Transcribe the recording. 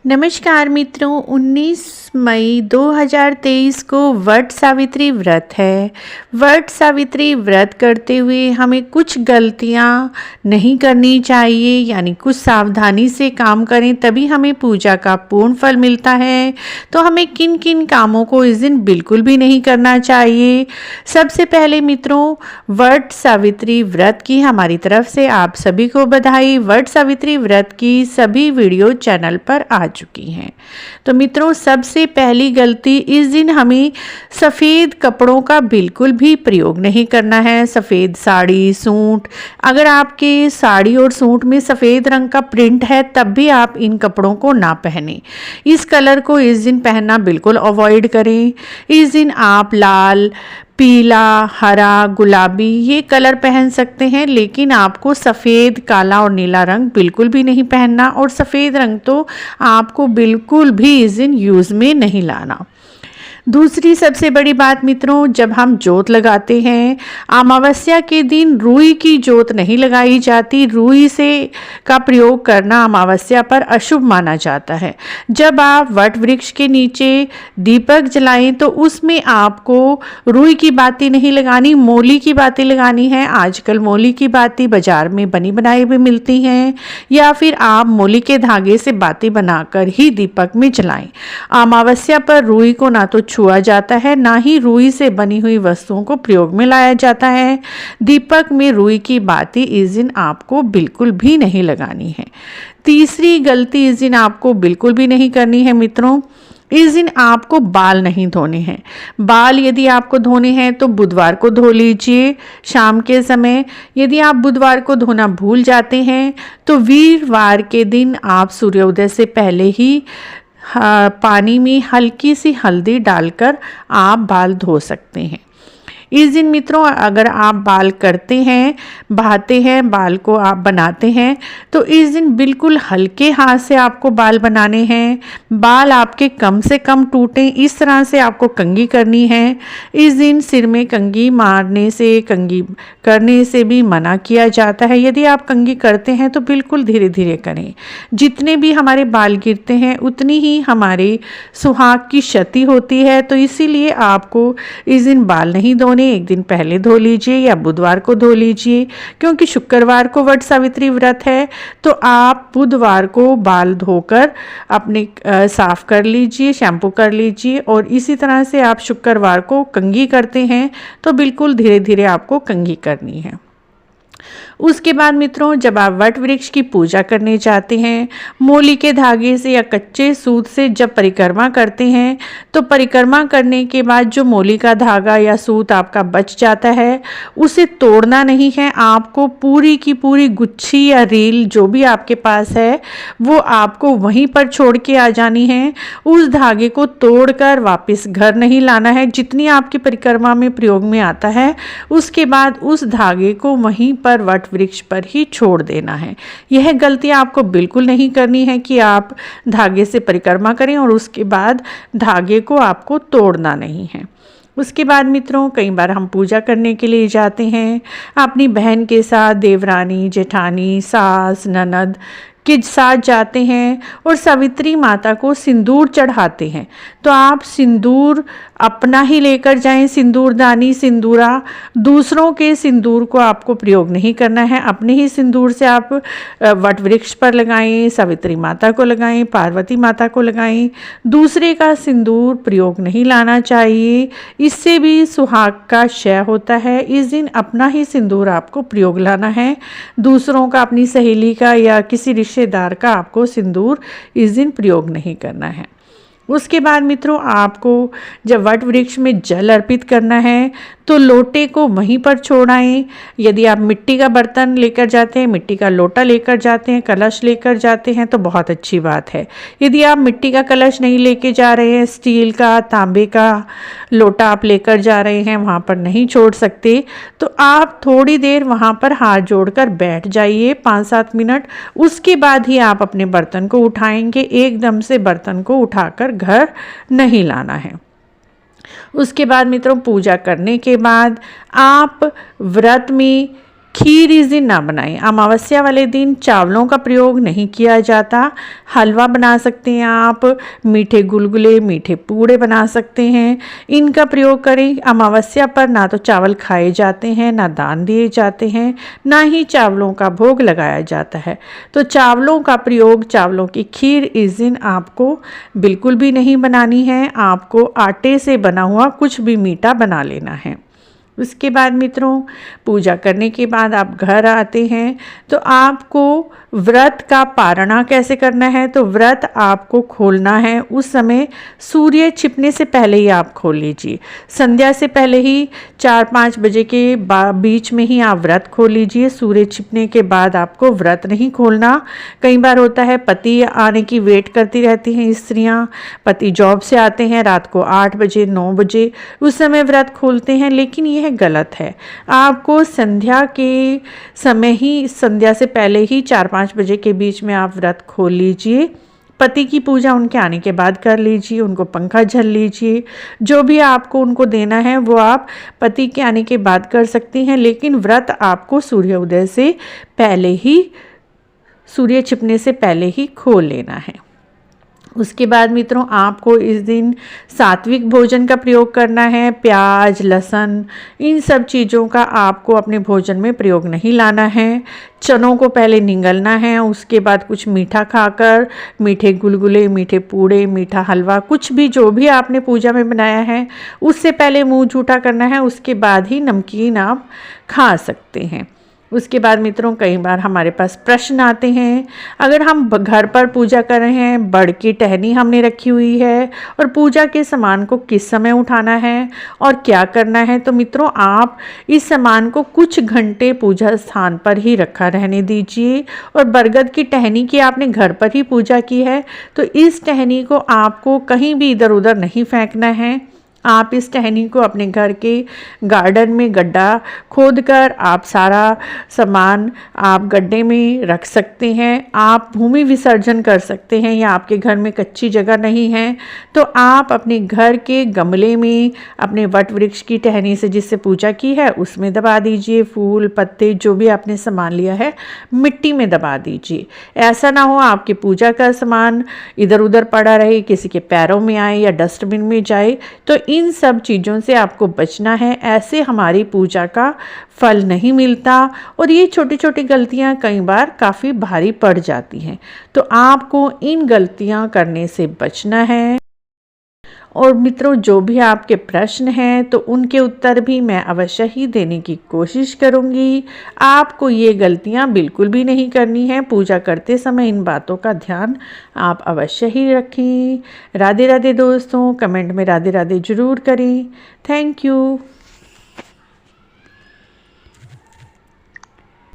नमस्कार मित्रों, 19 मई 2023 को वट सावित्री व्रत है। वट सावित्री व्रत करते हुए हमें कुछ गलतियां नहीं करनी चाहिए, यानी कुछ सावधानी से काम करें तभी हमें पूजा का पूर्ण फल मिलता है। तो हमें किन किन कामों को इस दिन बिल्कुल भी नहीं करना चाहिए। सबसे पहले मित्रों, वट सावित्री व्रत की हमारी तरफ से आप सभी को बधाई। वट सावित्री व्रत की सभी वीडियो चैनल पर आ चुकी हैं। तो मित्रों, सबसे पहली गलती, इस दिन हमें सफ़ेद कपड़ों का बिल्कुल भी प्रयोग नहीं करना है। सफ़ेद साड़ी, सूट, अगर आपके साड़ी और सूट में सफ़ेद रंग का प्रिंट है तब भी आप इन कपड़ों को ना पहने। इस कलर को इस दिन पहनना बिल्कुल अवॉइड करें। इस दिन आप लाल, पीला, हरा, गुलाबी ये कलर पहन सकते हैं, लेकिन आपको सफ़ेद, काला और नीला रंग बिल्कुल भी नहीं पहनना, और सफ़ेद रंग तो आपको बिल्कुल भी इस दिन यूज़ में नहीं लाना। दूसरी सबसे बड़ी बात मित्रों, जब हम जोत लगाते हैं अमावस्या के दिन रुई की जोत नहीं लगाई जाती। रुई से का प्रयोग करना अमावस्या पर अशुभ माना जाता है। जब आप वट वृक्ष के नीचे दीपक जलाएं तो उसमें आपको रुई की बाती नहीं लगानी, मोली की बाती लगानी है। आजकल मोली की बाती बाजार में बनी बनाई भी मिलती हैं, या फिर आप मोली के धागे से बाती बनाकर ही दीपक में जलाएं। अमावस्या पर रुई को ना तो छुआ जाता है, ना ही रुई से बनी हुई वस्तुओं को प्रयोग में लाया जाता है। दीपक में रुई की बाती इस दिन आपको बिल्कुल भी नहीं लगानी है। तीसरी गलती इस दिन आपको बिल्कुल भी नहीं करनी है मित्रों, इस दिन आपको बाल नहीं धोने हैं। बाल यदि आपको धोने हैं तो बुधवार को धो लीजिए शाम के समय। यदि आप बुधवार को धोना भूल जाते हैं तो वीरवार के दिन आप सूर्योदय से पहले ही पानी में हल्की सी हल्दी डालकर आप बाल धो सकते हैं। इस दिन मित्रों, अगर आप बाल करते हैं, बहाते हैं, बाल को आप बनाते हैं, तो इस दिन बिल्कुल हल्के हाथ से आपको बाल बनाने हैं। बाल आपके कम से कम टूटें, इस तरह से आपको कंघी करनी है। इस दिन सिर में कंघी मारने से, कंघी करने से भी मना किया जाता है। यदि आप कंघी करते हैं तो बिल्कुल धीरे धीरे करें। जितने भी हमारे बाल गिरते हैं उतनी ही हमारे सुहाग की क्षति होती है, तो इसीलिए आपको इस दिन बाल नहीं धोने, एक दिन पहले धो लीजिए या बुधवार को धो लीजिए। क्योंकि शुक्रवार को वट सावित्री व्रत है, तो आप बुधवार को बाल धोकर अपने साफ कर लीजिए, शैम्पू कर लीजिए, और इसी तरह से आप शुक्रवार को कंघी करते हैं तो बिल्कुल धीरे धीरे आपको कंघी करनी है। उसके बाद मित्रों, जब आप वट वृक्ष की पूजा करने जाते हैं, मोली के धागे से या कच्चे सूत से जब परिक्रमा करते हैं, तो परिक्रमा करने के बाद जो मोली का धागा या सूत आपका बच जाता है उसे तोड़ना नहीं है। आपको पूरी की पूरी गुच्छी या रील जो भी आपके पास है वो आपको वहीं पर छोड़ के आ जानी है। उस धागे को तोड़कर वापस घर नहीं लाना है। जितनी आपकी परिक्रमा में प्रयोग में आता है उसके बाद उस धागे को वहीं पर वट वृक्ष पर ही छोड़ देना है। यह गलती आपको बिल्कुल नहीं करनी है कि आप धागे से परिक्रमा करें और उसके बाद धागे को आपको तोड़ना नहीं है। उसके बाद मित्रों, कई बार हम पूजा करने के लिए जाते हैं अपनी बहन के साथ, देवरानी, जेठानी, सास, ननद के साथ जाते हैं और सावित्री माता को सिंदूर चढ़ाते हैं। तो आप सिंदूर अपना ही लेकर जाएं, सिंदूरदानी, सिंदूरा। दूसरों के सिंदूर को आपको प्रयोग नहीं करना है। अपने ही सिंदूर से आप वट वृक्ष पर लगाएं, सावित्री माता को लगाएं, पार्वती माता को लगाएं। दूसरे का सिंदूर प्रयोग नहीं लाना चाहिए, इससे भी सुहाग का क्षय होता है। इस दिन अपना ही सिंदूर आपको प्रयोग लाना है। दूसरों का, अपनी सहेली का या किसी रिश्तेदार का आपको सिंदूर इस दिन प्रयोग नहीं करना है। उसके बाद मित्रों, आपको जब वट वृक्ष में जल अर्पित करना है तो लोटे को वहीं पर छोड़ाएं। यदि आप मिट्टी का बर्तन लेकर जाते हैं, मिट्टी का लोटा लेकर जाते हैं, कलश लेकर जाते हैं तो बहुत अच्छी बात है। यदि आप मिट्टी का कलश नहीं लेके जा रहे हैं, स्टील का, तांबे का लोटा आप लेकर जा रहे हैं, वहाँ पर नहीं छोड़ सकते, तो आप थोड़ी देर वहाँ पर हाथ जोड़कर बैठ जाइए 5-7 मिनट। उसके बाद ही आप अपने बर्तन को उठाएंगे। एकदम से बर्तन को उठाकर घर नहीं लाना है। उसके बाद मित्रों, पूजा करने के बाद आप व्रत में खीर इस दिन ना बनाएं। अमावस्या वाले दिन चावलों का प्रयोग नहीं किया जाता। हलवा बना सकते हैं आप, मीठे गुलगुले, मीठे पूड़े बना सकते हैं, इनका प्रयोग करें। अमावस्या पर ना तो चावल खाए जाते हैं, ना दान दिए जाते हैं, ना ही चावलों का भोग लगाया जाता है। तो चावलों का प्रयोग, चावलों की खीर इस दिन आपको बिल्कुल भी नहीं बनानी है। आपको आटे से बना हुआ कुछ भी मीठा बना लेना है। उसके बाद मित्रों, पूजा करने के बाद आप घर आते हैं तो आपको व्रत का पारणा कैसे करना है। तो व्रत आपको खोलना है उस समय सूर्य छिपने से पहले ही आप खोल लीजिए। संध्या से पहले ही 4-5 बजे के बीच में ही आप व्रत खोल लीजिए। सूर्य छिपने के बाद आपको व्रत नहीं खोलना। कई बार होता है पति आने की वेट करती रहती हैं स्त्रियां, पति जॉब से आते हैं रात को 8 बजे 9 बजे, उस समय व्रत खोलते हैं, लेकिन यह गलत है। आपको संध्या के समय ही, संध्या से पहले ही 4-5 बजे के बीच में आप व्रत खोल लीजिए। पति की पूजा उनके आने के बाद कर लीजिए, उनको पंखा झल लीजिए। जो भी आपको उनको देना है वो आप पति के आने के बाद कर सकती हैं, लेकिन व्रत आपको सूर्योदय से पहले ही, सूर्य छिपने से पहले ही खोल लेना है। उसके बाद मित्रों, आपको इस दिन सात्विक भोजन का प्रयोग करना है। प्याज, लहसुन, इन सब चीज़ों का आपको अपने भोजन में प्रयोग नहीं लाना है। चनों को पहले निगलना है, उसके बाद कुछ मीठा खाकर, मीठे गुलगुले, मीठे पूड़े, मीठा हलवा, कुछ भी जो भी आपने पूजा में बनाया है उससे पहले मुंह झूठा करना है। उसके बाद ही नमकीन आप खा सकते हैं। उसके बाद मित्रों, कई बार हमारे पास प्रश्न आते हैं, अगर हम घर पर पूजा कर रहे हैं, बड़ की टहनी हमने रखी हुई है और पूजा के सामान को किस समय उठाना है और क्या करना है। तो मित्रों, आप इस सामान को कुछ घंटे पूजा स्थान पर ही रखा रहने दीजिए। और बरगद की टहनी की आपने घर पर ही पूजा की है तो इस टहनी को आपको कहीं भी इधर उधर नहीं फेंकना है। आप इस टहनी को अपने घर के गार्डन में गड्ढा खोदकर आप सारा सामान आप गड्ढे में रख सकते हैं। आप भूमि विसर्जन कर सकते हैं, या आपके घर में कच्ची जगह नहीं है तो आप अपने घर के गमले में अपने वट वृक्ष की टहनी से जिससे पूजा की है उसमें दबा दीजिए। फूल पत्ते जो भी आपने सामान लिया है मिट्टी में दबा दीजिए। ऐसा ना हो आपकी पूजा का सामान इधर उधर पड़ा रहे, किसी के पैरों में आए या डस्टबिन में जाए। तो इन सब चीज़ों से आपको बचना है, ऐसे हमारी पूजा का फल नहीं मिलता और ये छोटी छोटी गलतियां कई बार काफ़ी भारी पड़ जाती हैं। तो आपको इन गलतियां करने से बचना है। और मित्रों, जो भी आपके प्रश्न हैं तो उनके उत्तर भी मैं अवश्य ही देने की कोशिश करूंगी। आपको ये गलतियां बिल्कुल भी नहीं करनी है। पूजा करते समय इन बातों का ध्यान आप अवश्य ही रखें। राधे राधे दोस्तों, कमेंट में राधे राधे जरूर करें। Thank you.